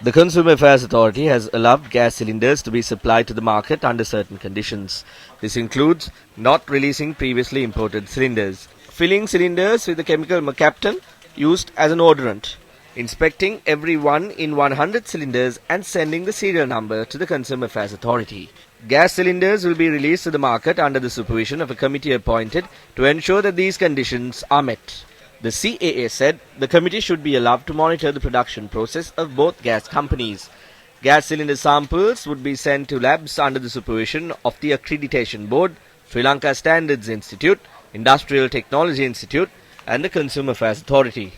The Consumer Affairs Authority has allowed gas cylinders to be supplied to the market under certain conditions. This includes not releasing previously imported cylinders, filling cylinders with the chemical mercaptan used as an odorant, inspecting every 1 in 100 cylinders and sending the serial number to the Consumer Affairs Authority. Gas cylinders will be released to the market under the supervision of a committee appointed to ensure that these conditions are met. The CAA said the committee should be allowed to monitor the production process of both gas companies. Gas cylinder samples would be sent to labs under the supervision of the Accreditation Board, Sri Lanka Standards Institute, Industrial Technology Institute and the Consumer Affairs Authority.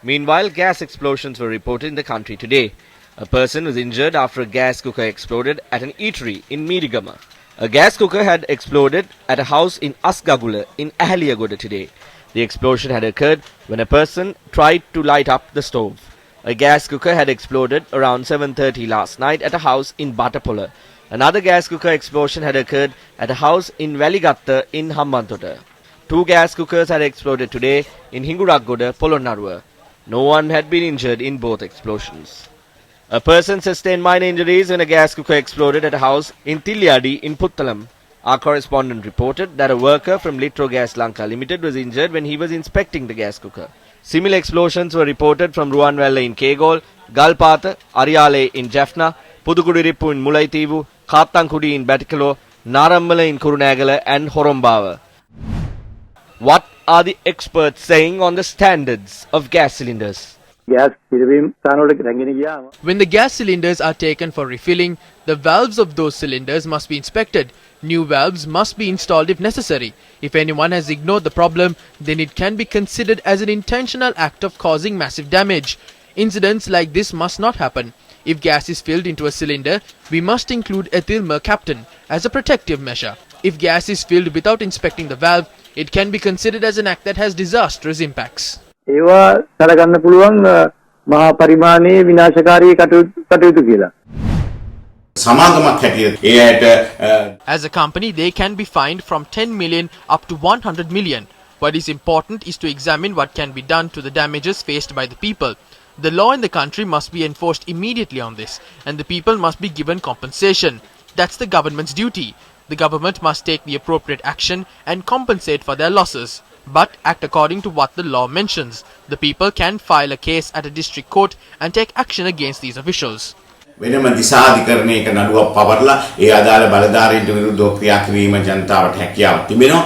Meanwhile, gas explosions were reported in the country today. A person was injured after a gas cooker exploded at an eatery in Medigama. A gas cooker had exploded at a house in Asgagula in Ahaliyagoda today. The explosion had occurred when a person tried to light up the stove. A gas cooker had exploded around 7:30 last night at a house in Batapola. Another gas cooker explosion had occurred at a house in Valigatta in Hambantota. 2 gas cookers had exploded today in Hinguragoda, Polonnaruwa. No one had been injured in both explosions. A person sustained minor injuries when a gas cooker exploded at a house in Tilliyadi in Puttalam. Our correspondent reported that a worker from Litrogas Lanka Limited was injured when he was inspecting the gas cooker. Similar explosions were reported from Ruwanwella in Kegol, Galpatha, Ariyale in Jaffna, Pudukudiripu in Mulaitivu, Kathankudi in Batikalo, Narambala in Kurunagala and Horombawa. What are the experts saying on the standards of gas cylinders? When the gas cylinders are taken for refilling, the valves of those cylinders must be inspected. New valves must be installed if necessary. If anyone has ignored the problem, then it can be considered as an intentional act of causing massive damage. Incidents like this must not happen. If gas is filled into a cylinder, we must include ethyl mercaptan as a protective measure. If gas is filled without inspecting the valve, it can be considered as an act that has disastrous impacts. ඒවා සලකන්න පුළුවන් මහා පරිමාණයේ විනාශකාරී කටයුතු කියලා. As a company, they can be fined from 10 million up to 100 million. What is important is to examine what can be done to the damages faced by the people. The law in the country must be enforced immediately on this, and the people must be given compensation. That's the government's duty. The government must take the appropriate action and compensate for their losses, but act according to what the law mentions. The people can file a case at a district court and take action against these officials. වෙනම දිසාධිකරණයක නඩුවක් පවරලා ඒ අදාළ බලධාරීන්ට විරුද්ධව ක්‍රියා කිරීම ජනතාවට හැකියාවක් තිබෙනවා.